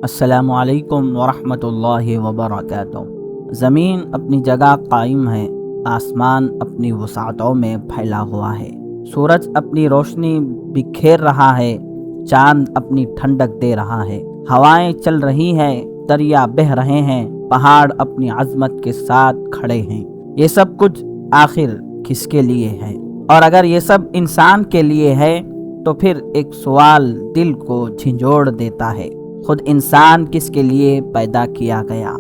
السلام علیکم ورحمۃ اللہ وبرکاتہ۔ زمین اپنی جگہ قائم ہے، آسمان اپنی وسعتوں میں پھیلا ہوا ہے، سورج اپنی روشنی بکھیر رہا ہے، چاند اپنی ٹھنڈک دے رہا ہے، ہوائیں چل رہی ہیں، دریا بہہ رہے ہیں، پہاڑ اپنی عظمت کے ساتھ کھڑے ہیں۔ یہ سب کچھ آخر کس کے لیے ہے؟ اور اگر یہ سب انسان کے لیے ہے تو پھر ایک سوال دل کو جھنجھوڑ دیتا ہے، خود انسان کس کے لیے پیدا کیا گیا؟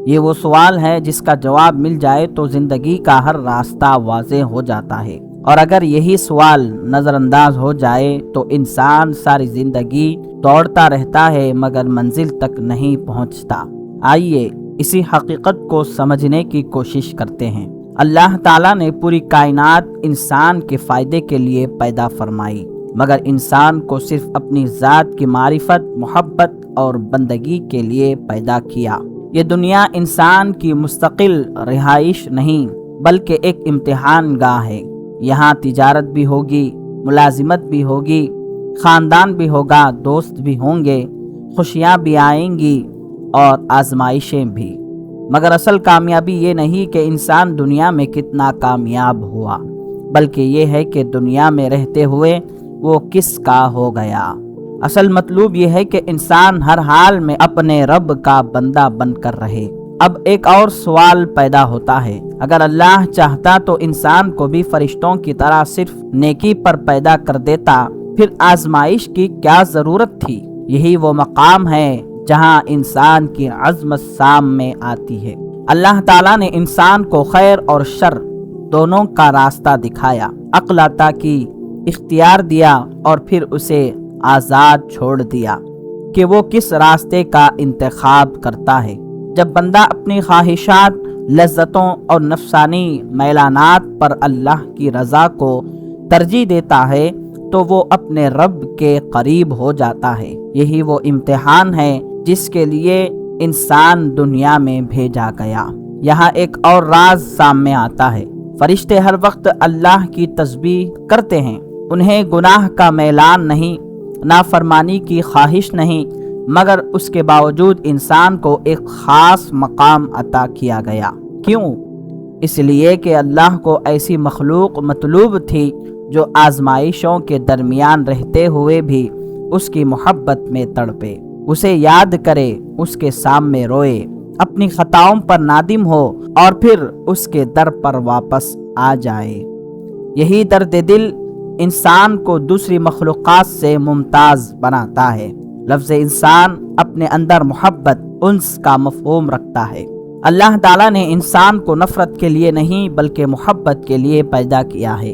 یہ وہ سوال ہے جس کا جواب مل جائے تو زندگی کا ہر راستہ واضح ہو جاتا ہے، اور اگر یہی سوال نظر انداز ہو جائے تو انسان ساری زندگی دوڑتا رہتا ہے مگر منزل تک نہیں پہنچتا۔ آئیے اسی حقیقت کو سمجھنے کی کوشش کرتے ہیں۔ اللہ تعالیٰ نے پوری کائنات انسان کے فائدے کے لیے پیدا فرمائی، مگر انسان کو صرف اپنی ذات کی معرفت، محبت اور بندگی کے لیے پیدا کیا۔ یہ دنیا انسان کی مستقل رہائش نہیں بلکہ ایک امتحان گاہ ہے۔ یہاں تجارت بھی ہوگی، ملازمت بھی ہوگی، خاندان بھی ہوگا، دوست بھی ہوں گے، خوشیاں بھی آئیں گی اور آزمائشیں بھی، مگر اصل کامیابی یہ نہیں کہ انسان دنیا میں کتنا کامیاب ہوا، بلکہ یہ ہے کہ دنیا میں رہتے ہوئے وہ کس کا ہو گیا۔ اصل مطلوب یہ ہے کہ انسان ہر حال میں اپنے رب کا بندہ بن کر رہے۔ اب ایک اور سوال پیدا ہوتا ہے، اگر اللہ چاہتا تو انسان کو بھی فرشتوں کی طرح صرف نیکی پر پیدا کر دیتا، پھر آزمائش کی کیا ضرورت تھی؟ یہی وہ مقام ہے جہاں انسان کی عظمت سامنے آتی ہے۔ اللہ تعالیٰ نے انسان کو خیر اور شر دونوں کا راستہ دکھایا، عقل عطا کی، اختیار دیا اور پھر اسے آزاد چھوڑ دیا کہ وہ کس راستے کا انتخاب کرتا ہے۔ جب بندہ اپنی خواہشات، لذتوں اور نفسانی میلانات پر اللہ کی رضا کو ترجیح دیتا ہے تو وہ اپنے رب کے قریب ہو جاتا ہے۔ یہی وہ امتحان ہے جس کے لیے انسان دنیا میں بھیجا گیا۔ یہاں ایک اور راز سامنے آتا ہے، فرشتے ہر وقت اللہ کی تسبیح کرتے ہیں، انہیں گناہ کا میلان نہیں، نافرمانی کی خواہش نہیں، مگر اس کے باوجود انسان کو ایک خاص مقام عطا کیا گیا۔ کیوں؟ اس لیے کہ اللہ کو ایسی مخلوق مطلوب تھی جو آزمائشوں کے درمیان رہتے ہوئے بھی اس کی محبت میں تڑپے، اسے یاد کرے، اس کے سامنے روئے، اپنی خطاؤں پر نادم ہو اور پھر اس کے در پر واپس آ جائے۔ یہی درد دل انسان کو دوسری مخلوقات سے ممتاز بناتا ہے۔ لفظ انسان اپنے اندر محبت، انس کا مفہوم رکھتا ہے۔ اللہ تعالیٰ نے انسان کو نفرت کے لیے نہیں بلکہ محبت کے لیے پیدا کیا ہے۔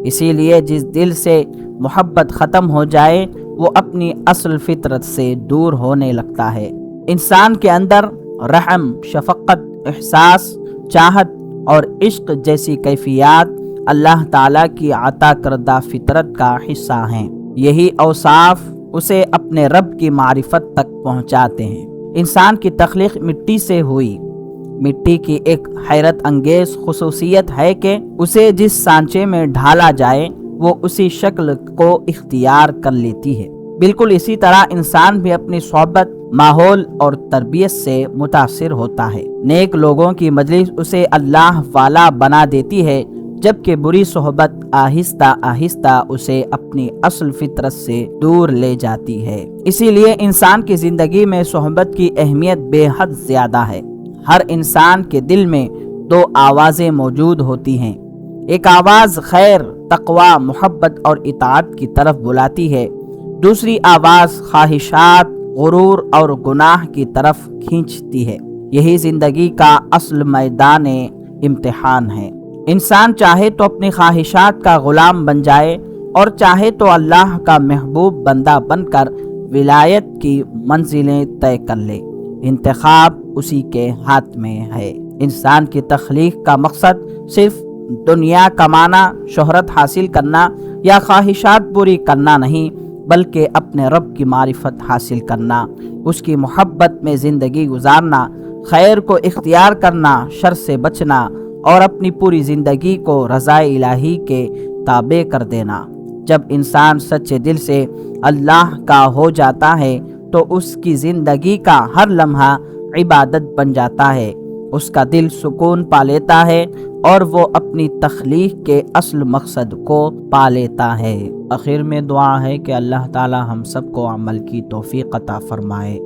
اسی لیے جس دل سے محبت ختم ہو جائے وہ اپنی اصل فطرت سے دور ہونے لگتا ہے۔ انسان کے اندر رحم، شفقت، احساس، چاہت اور عشق جیسی کیفیات اللہ تعالیٰ کی عطا کردہ فطرت کا حصہ ہیں۔ یہی اوصاف اسے اپنے رب کی معرفت تک پہنچاتے ہیں۔ انسان کی تخلیق مٹی سے ہوئی۔ مٹی کی ایک حیرت انگیز خصوصیت ہے کہ اسے جس سانچے میں ڈھالا جائے وہ اسی شکل کو اختیار کر لیتی ہے۔ بالکل اسی طرح انسان بھی اپنی صحبت، ماحول اور تربیت سے متاثر ہوتا ہے۔ نیک لوگوں کی مجلس اسے اللہ والا بنا دیتی ہے، جبکہ بری صحبت آہستہ آہستہ اسے اپنی اصل فطرت سے دور لے جاتی ہے۔ اسی لیے انسان کی زندگی میں صحبت کی اہمیت بے حد زیادہ ہے۔ ہر انسان کے دل میں دو آوازیں موجود ہوتی ہیں، ایک آواز خیر، تقوی، محبت اور اطاعت کی طرف بلاتی ہے، دوسری آواز خواہشات، غرور اور گناہ کی طرف کھینچتی ہے۔ یہی زندگی کا اصل میدان امتحان ہے۔ انسان چاہے تو اپنی خواہشات کا غلام بن جائے اور چاہے تو اللہ کا محبوب بندہ بن کر ولایت کی منزلیں طے کر لے۔ انتخاب اسی کے ہاتھ میں ہے۔ انسان کی تخلیق کا مقصد صرف دنیا کمانا، شہرت حاصل کرنا یا خواہشات پوری کرنا نہیں بلکہ اپنے رب کی معرفت حاصل کرنا، اس کی محبت میں زندگی گزارنا، خیر کو اختیار کرنا، شر سے بچنا اور اپنی پوری زندگی کو رضا الہی کے تابع کر دینا۔ جب انسان سچے دل سے اللہ کا ہو جاتا ہے تو اس کی زندگی کا ہر لمحہ عبادت بن جاتا ہے، اس کا دل سکون پا لیتا ہے اور وہ اپنی تخلیق کے اصل مقصد کو پا لیتا ہے۔ آخر میں دعا ہے کہ اللہ تعالی ہم سب کو عمل کی توفیق عطا فرمائے۔